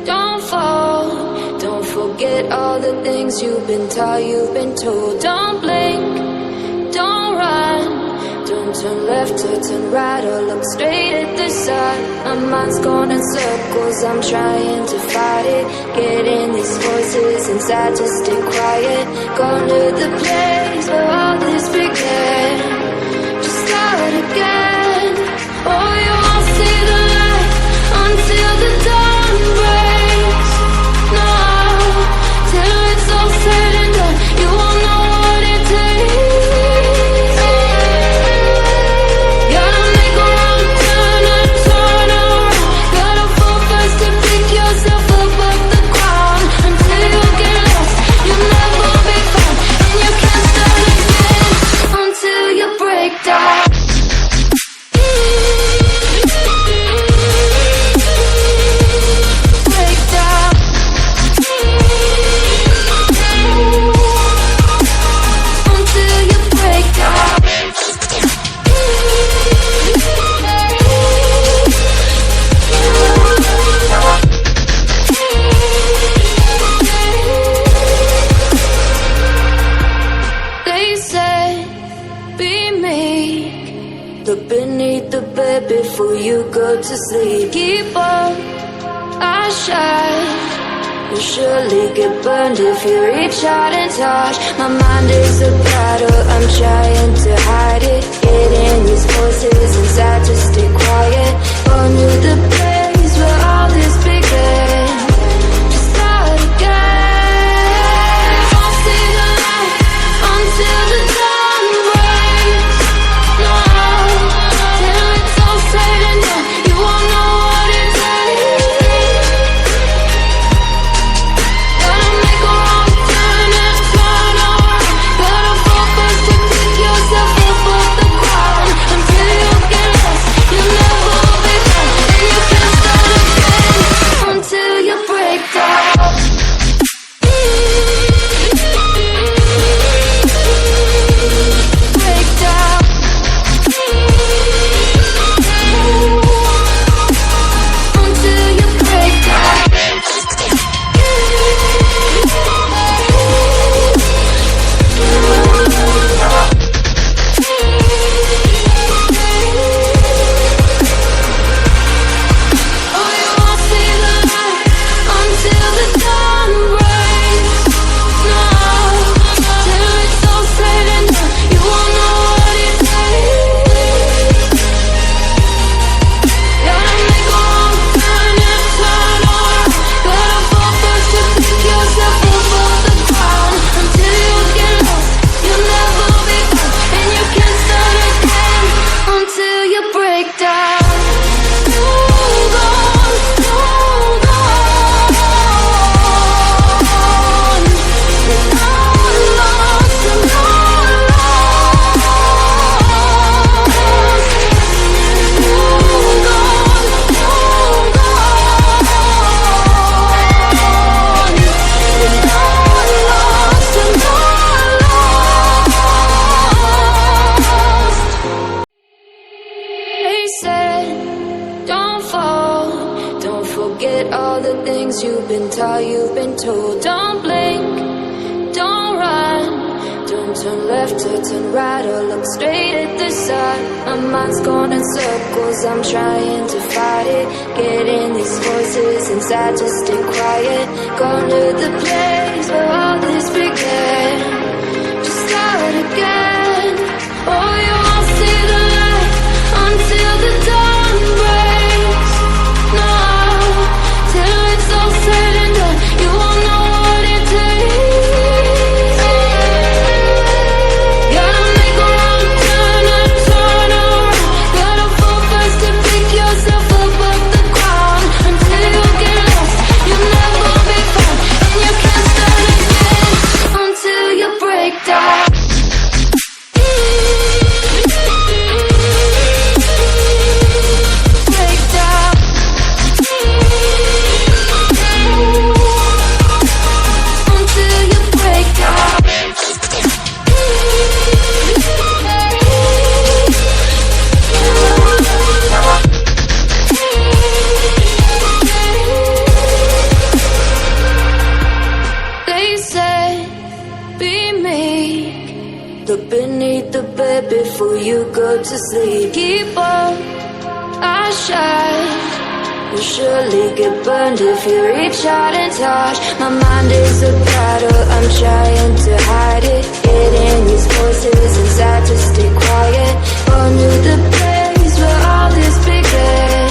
Don't fall, don't forget all the things you've been taught, you've been told. Don't blink, don't run, don't turn left or turn right or look straight at the sun. My mind's going in circles, I'm trying to fight it. Getting these voices inside to stay quiet. Going to the place where all this began. Just start again. Oh, you won't see the light until the dawn breaks. No, till it's all said and done, you won't know what it takes. Gotta make a wrong turn and turn around. Gotta fall first to pick yourself up off the ground. Until you get lost, you'll never be found. And you can't start again until you break down. Look beneath the bed before you go to sleep. Keep on, I shine. You'll surely get burned if you reach out and touch. My mind is a battle, I'm trying to hide it. Getting these voices inside to stay quiet. Going to the place where all this began. Just start again. Don't see the light until the dawn breaks. No, till it's all said and done, you won't know what it takes. Gotta make a wrong turn and turn around. Gotta fall first to pick yourself up off the ground. Until you get lost, you'll never be found. And you can't start again until you break down. Break down. Until you break down. Oh, you won't see the light until the dawn breaks. No, till it's all said and done, you won't know what it takes. Gotta make a wrong turn and turn around. Gotta fall first to pick yourself up off the ground. Until you get lost, you'll never be found. And you can't start again until you break down. Hold on, hold on. You're not lost, you're not lost. Hold on, hold on. You're not lost, you're not lost. They said, don't fall, don't forget all the things you've been taught, you've been told. Don't blink, don't run, don't turn left or turn right or look straight at the sun. My mind's going in circles, I'm trying to fight it. Getting these voices inside to stay quiet. Going to the place where all this began. Just start again. Oh, you won't see the light until the dawn breaks. No, till it's all said and done, you won't know what it takes. Gotta make a wrong turn and turn around. Gotta fall first to pick yourself up off the ground. Until you get lost, you'll never be found. And you can't start again until you break down. to sleep. Keep up, I shine. You'll surely get burned if you reach out and touch. My mind is a battle, I'm trying to hide it. Hitting these voices inside to stay quiet. Run to the place where all this began.